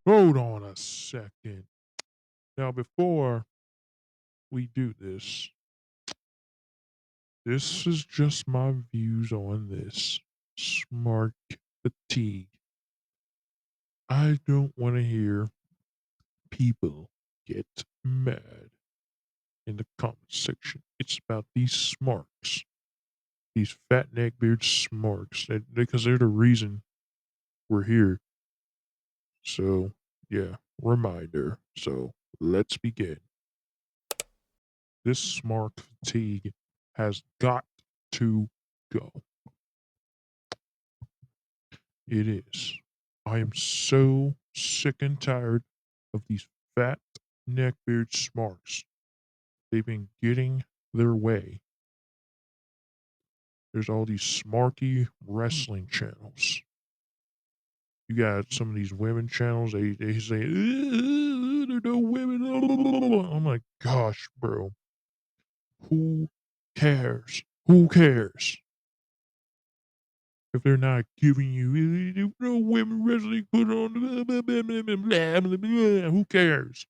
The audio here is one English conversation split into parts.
Hold on a second. Now, before we do this, this is just my views on this smart fatigue. I don't want to hear people get mad in the comment section. It's about these smarks, these fat neckbeard smarks, because they're the reason we're here. So, yeah, reminder. So, let's begin. This smart fatigue has got to go. It is. I am so sick and tired of these fat neckbeard smarks. They've been getting their way. There's all these smarky wrestling channels. You got some of these women channels. They say there are no women. I'm like, gosh, bro. Who cares? Who cares? If they're not giving you no women wrestling put on, who cares?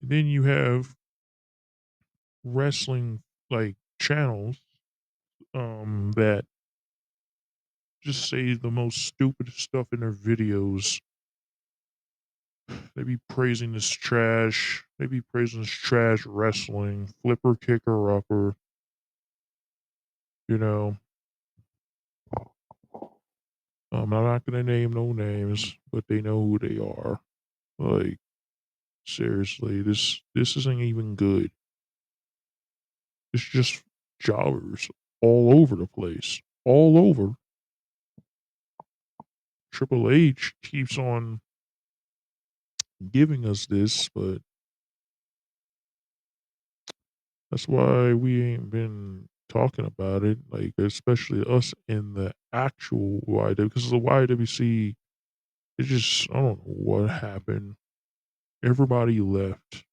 And then you have wrestling like channels that just say the most stupid stuff in their videos. They be praising this trash. They be praising this trash wrestling, flipper, kicker, upper. You know, I'm not gonna name no names, but they know who they are. Like seriously, this isn't even good. It's just jobbers all over the place, all over. Triple H keeps on giving us this, but that's why we ain't been talking about it, like, especially us in the actual YW, because the YWC, it just, I don't know what happened. Everybody left.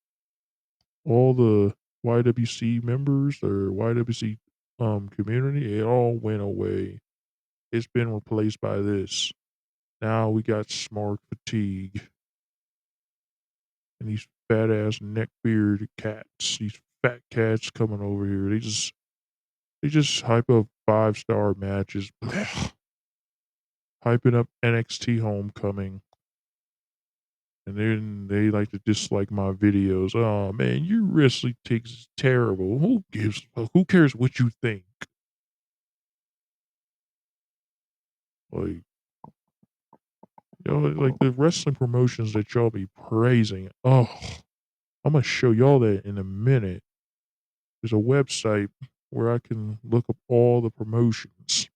All the YWC members or YWC community, it all went away. It's been replaced by this. Now we got smart fatigue and these fat ass neckbeard cats, these fat cats coming over here. They just hype up 5-star matches, hyping up NXT Homecoming, and then they like to dislike my videos. Oh man, your wrestling takes is terrible. Who gives? Who cares what you think? Like, like the wrestling promotions that y'all be praising. Oh, I'm gonna show y'all that in a minute. There's a website where I can look up all the promotions.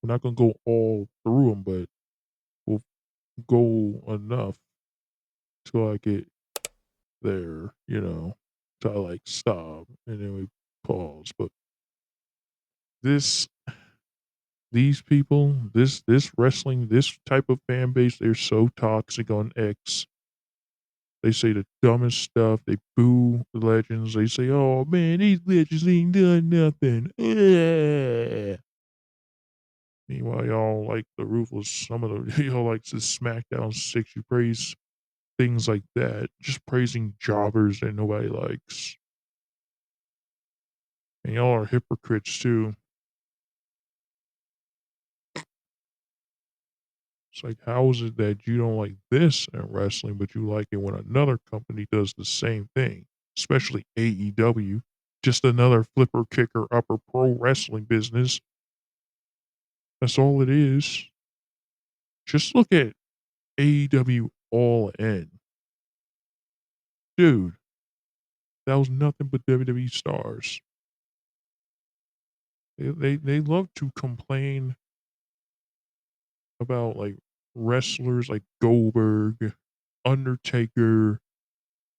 We're not gonna go all through them, but we'll go enough till I get there, till I like stop and then we pause. But this, these people, this wrestling, this type of fan base, they're so toxic on X. They say the dumbest stuff. They boo the legends. They say, "Oh man, these legends ain't done nothing." Meanwhile, y'all like the ruthless. Some of the y'all like the SmackDown 6. You praise things like that. Just praising jobbers that nobody likes. And y'all are hypocrites too. It's like, how is it that you don't like this in wrestling, but you like it when another company does the same thing, especially AEW? Just another flipper kicker upper pro wrestling business. That's all it is. Just look at AEW All In. Dude, that was nothing but WWE stars. They love to complain about like wrestlers like Goldberg, Undertaker,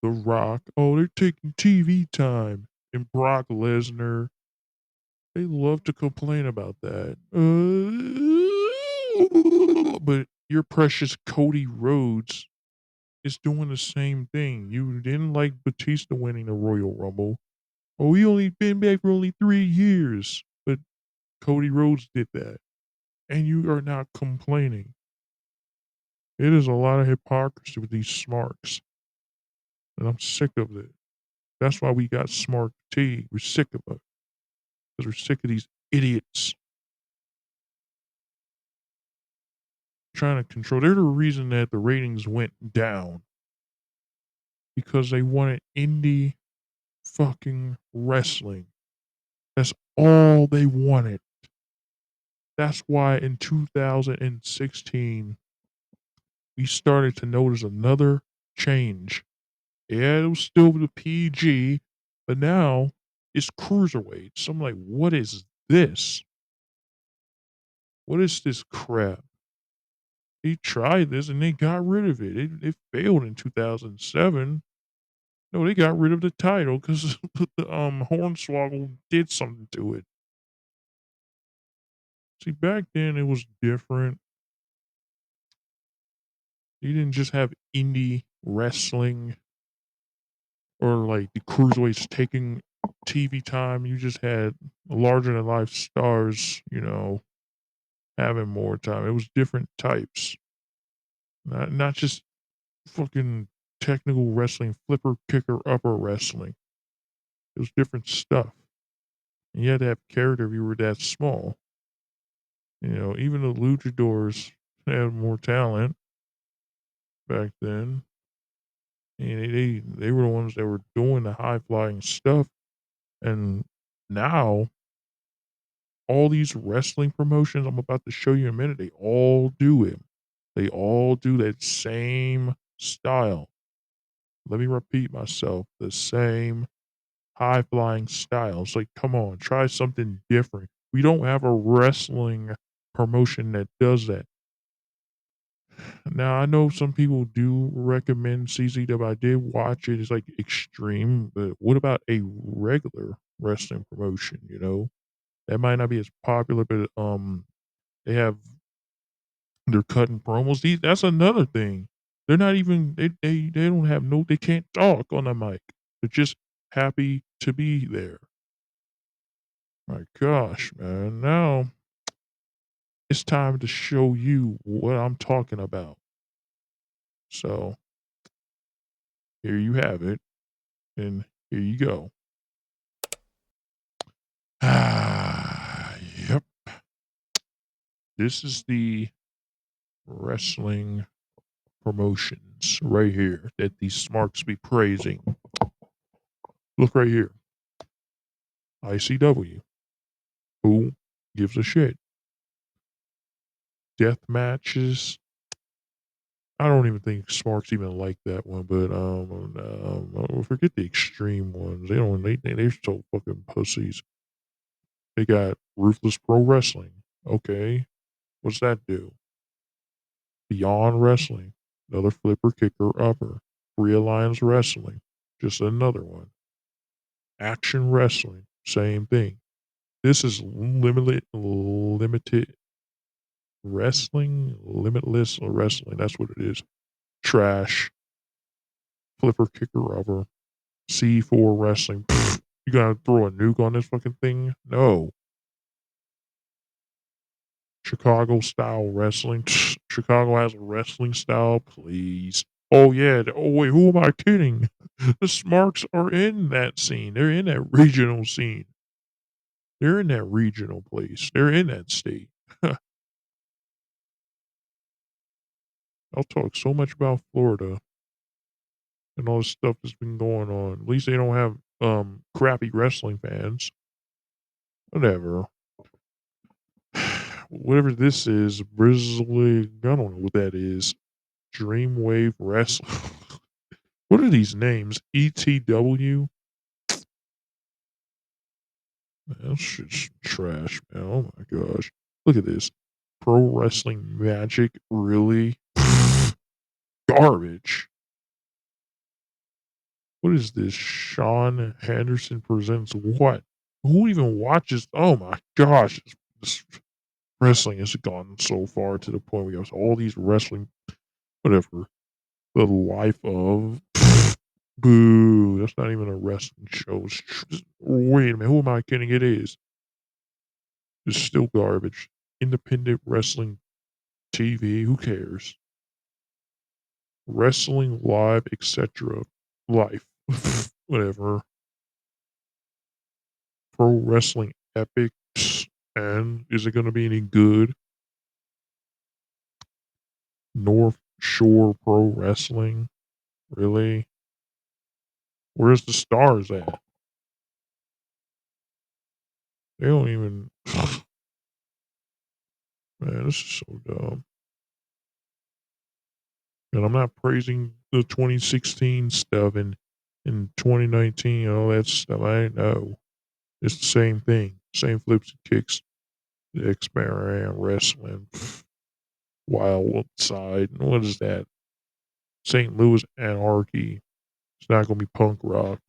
The Rock. Oh, they're taking TV time. And Brock Lesnar. They love to complain about that. But your precious Cody Rhodes is doing the same thing. You didn't like Batista winning the Royal Rumble. Oh, he only been back for only 3 years. But Cody Rhodes did that. And you are not complaining. It is a lot of hypocrisy with these smarks, and I'm sick of it. That's why we got smart tea. We're sick of it because we're sick of these idiots trying to control. They're the reason that the ratings went down because they wanted indie fucking wrestling. That's all they wanted. That's why in 2016 we started to notice another change. Yeah, it was still the PG, but now it's cruiserweight. So I'm like, what is this? What is this crap? They tried this and they got rid of it. It failed in 2007. No, they got rid of the title because the Hornswoggle did something to it. See, back then it was different. You didn't just have indie wrestling or like the cruiserweights taking TV time. You just had larger than life stars, having more time. It was different types, not just fucking technical wrestling, flipper, kicker, upper wrestling. It was different stuff. And you had to have character if you were that small. Even the luchadors had more talent back then. And they were the ones that were doing the high flying stuff. And now all these wrestling promotions I'm about to show you in a minute, they all do it. They all do that same style. Let me repeat myself. The same high flying style. It's like, come on, try something different. We don't have a wrestling promotion that does that. Now I know some people do recommend CZW. I did watch it. It's like extreme, but what about a regular wrestling promotion? That might not be as popular, but they have they're cutting promos. That's another thing. They're not even they don't have no they can't talk on the mic. They're just happy to be there. My gosh, man. Now it's time to show you what I'm talking about. So here you have it, and here you go. Ah, yep. This is the wrestling promotions right here that these smarks be praising. Look right here. ICW. Who gives a shit? Death matches. I don't even think Smarks even like that one, but forget the extreme ones. They don't. They're so fucking pussies. They got Ruthless Pro Wrestling. Okay, what's that do? Beyond Wrestling, another flipper, kicker, upper. Free Alliance Wrestling, just another one. Action Wrestling, same thing. This is limited wrestling, limitless wrestling. That's what it is. Trash, flipper, kicker, upper. C4 Wrestling. Pfft, you gotta throw a nuke on this fucking thing? No. Chicago style wrestling. Pfft, Chicago has a wrestling style, please. Oh yeah. Oh wait, who am I kidding? The Smarks are in that scene. They're in that regional scene. They're in that regional place. They're in that state. I'll talk so much about Florida and all the stuff that's been going on. At least they don't have crappy wrestling fans. Whatever. Whatever this is, Grizzly, I don't know what that is. Dreamwave Wrestling. What are these names? ETW? Man, that shit's trash, man. Oh my gosh. Look at this. Pro Wrestling Magic? Really? Garbage. What is this? Sean Henderson presents what? Who even watches? Oh my gosh. This wrestling has gone so far to the point where you have all these wrestling, whatever. The life of boo. That's not even a wrestling show. Wait a minute. Who am I kidding? It is. It's still garbage. Independent wrestling TV. Who cares? Wrestling Live, etc. Life. Whatever. Pro Wrestling Epic. And is it going to be any good? North Shore Pro Wrestling. Really? Where's the stars at? They don't even. Man, this is so dumb. And I'm not praising the 2016 stuff and 2019 and all that stuff. I know. It's the same thing. Same flips and kicks. The X-Man wrestling. Wild Side. What is that? St. Louis Anarchy. It's not going to be punk rock.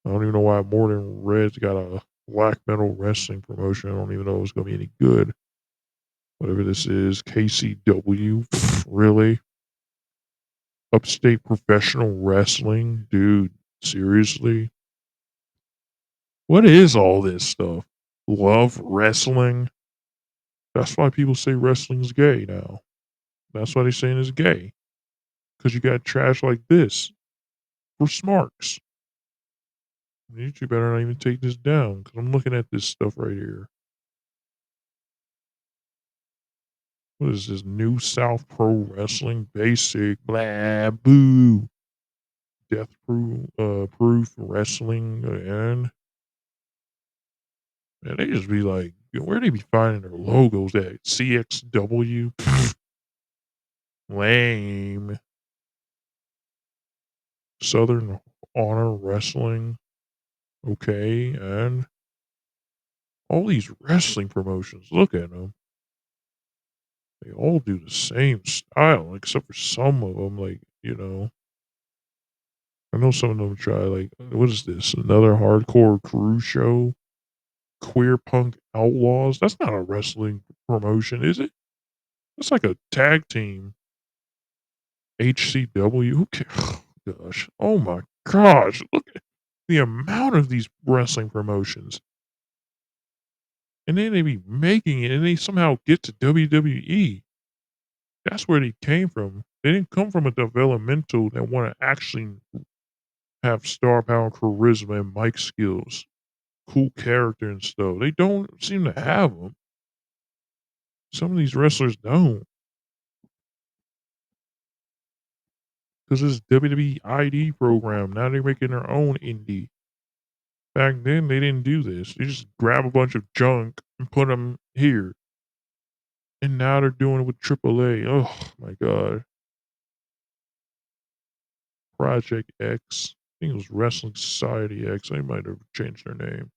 I don't even know why More Than Red's got a black metal wrestling promotion. I don't even know if it's going to be any good. Whatever this is. KCW. Really? Upstate Professional Wrestling? Dude, seriously? What is all this stuff? Love wrestling? That's why people say wrestling's gay now. That's why they're saying it's gay. Because you got trash like this for Smarks. YouTube better not even take this down because I'm looking at this stuff right here. What is this? New South Pro Wrestling Basic blah boo. Proof Wrestling and they just be like, where they be finding their logos at? CXW? Lame. Southern Honor Wrestling? Okay, and all these wrestling promotions, look at them. They all do the same style, except for some of them, like, I know some of them try, like, what is this? Another hardcore crew show? Queer Punk Outlaws? That's not a wrestling promotion, is it? That's like a tag team. HCW? Who cares? Gosh. Oh my gosh. Look at the amount of these wrestling promotions. And then they be making it and they somehow get to WWE. That's where they came from. They didn't come from a developmental that want to actually have star power, charisma, and mic skills, cool character and stuff. They don't seem to have them. Some of these wrestlers don't because it's WWE ID program. Now they're making their own indie. Back then, they didn't do this. They just grab a bunch of junk and put them here. And now they're doing it with AAA. Oh my god. Project X. I think it was Wrestling Society X. They might have changed their name.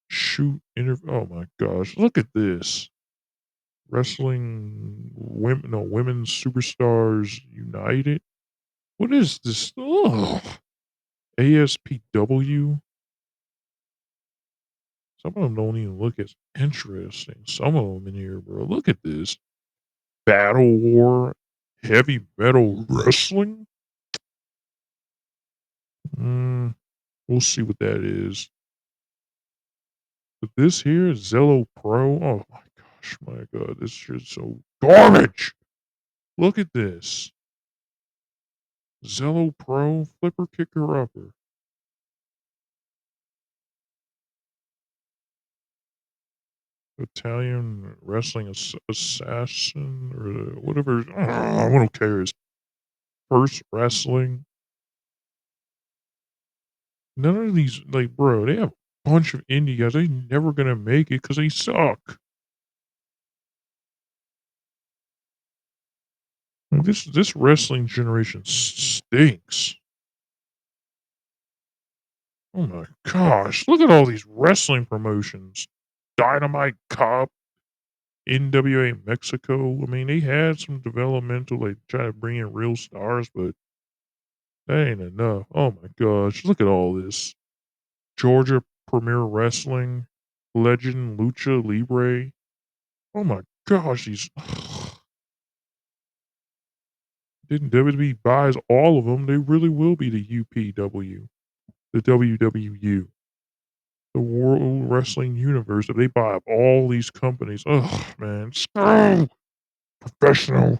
Shoot interview. Oh my gosh. Look at this. Wrestling women, no, Women's Superstars United. What is this? Oh, ASPW. Some of them don't even look as interesting. Some of them in here, bro. Look at this. Battle War, Heavy Metal Wrestling. Mm, we'll see what that is. But this here, Zello Pro. Oh my gosh, my god, this shit's so garbage. Look at this. Zello Pro, flipper, kicker, upper. Italian wrestling assassin or whatever. I don't care. First wrestling. None of these, like, bro, they have a bunch of indie guys. They never gonna make it because they suck. Like, this wrestling generation stinks. Oh my gosh! Look at all these wrestling promotions. Dynamite Cup, NWA Mexico. I mean, they had some developmental, like try to bring in real stars, but that ain't enough. Oh my gosh! Look at all this. Georgia Premier Wrestling, Legend Lucha Libre. Oh my gosh, these didn't WWE buys all of them, they really will be the UPW, the WWU, the World Wrestling Universe. If they buy up all these companies, oh man, screw professional.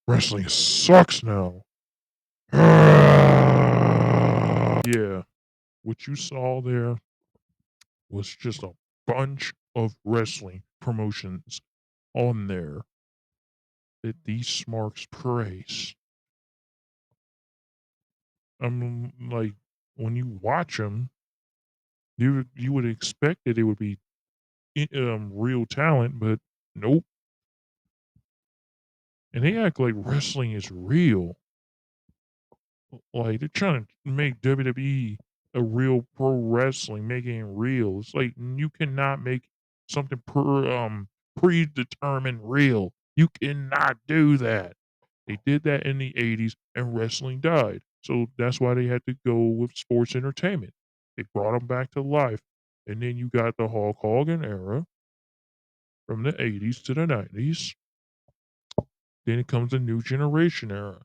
Wrestling sucks now. Yeah, what you saw there was just a bunch of wrestling promotions on there that these Smarks praise. Like when you watch them, you would expect that it would be real talent, but nope. And they act like wrestling is real. Like they're trying to make WWE a real pro wrestling, making it real. It's like you cannot make something predetermined real. You cannot do that. They did that in the 80s and wrestling died. So that's why they had to go with sports entertainment. They brought them back to life. And then you got the Hulk Hogan era from the 80s to the 90s. Then it comes the new generation era.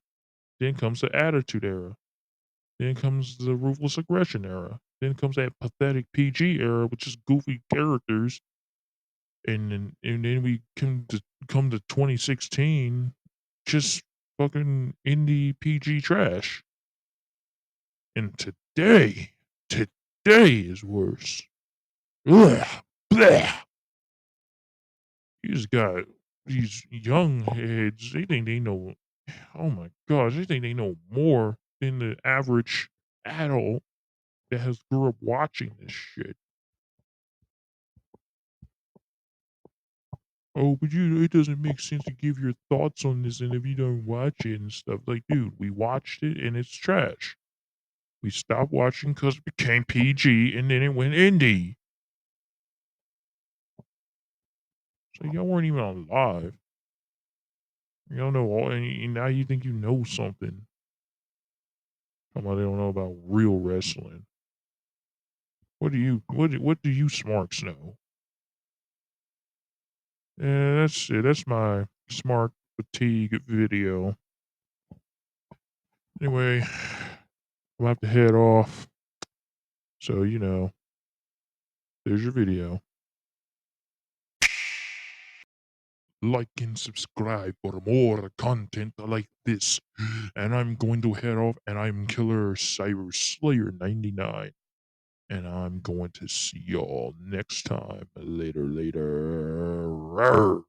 Then comes the attitude era. Then comes the ruthless aggression era. Then comes that pathetic PG era, which is goofy characters. And then we come to 2016, just fucking indie PG trash. And today is worse. Ugh, bleh. You just got these young heads. They think they know. Oh my gosh, they think they know more than the average adult that has grew up watching this shit. Oh, but it doesn't make sense to give your thoughts on this, and if you don't watch it and stuff, like, dude, we watched it and it's trash. We stopped watching because it became PG and then it went indie. So y'all weren't even alive. Y'all know all, and now you think you know something. Talking about they don't know about real wrestling. What do you Smarks know? Yeah, that's it. That's my smart fatigue video. Anyway, I'm have to head off. So there's your video. Like and subscribe for more content like this. And I'm going to head off, and I'm Killer Cyber Slayer 99. And I'm going to see y'all next time. Later, later. Rawr.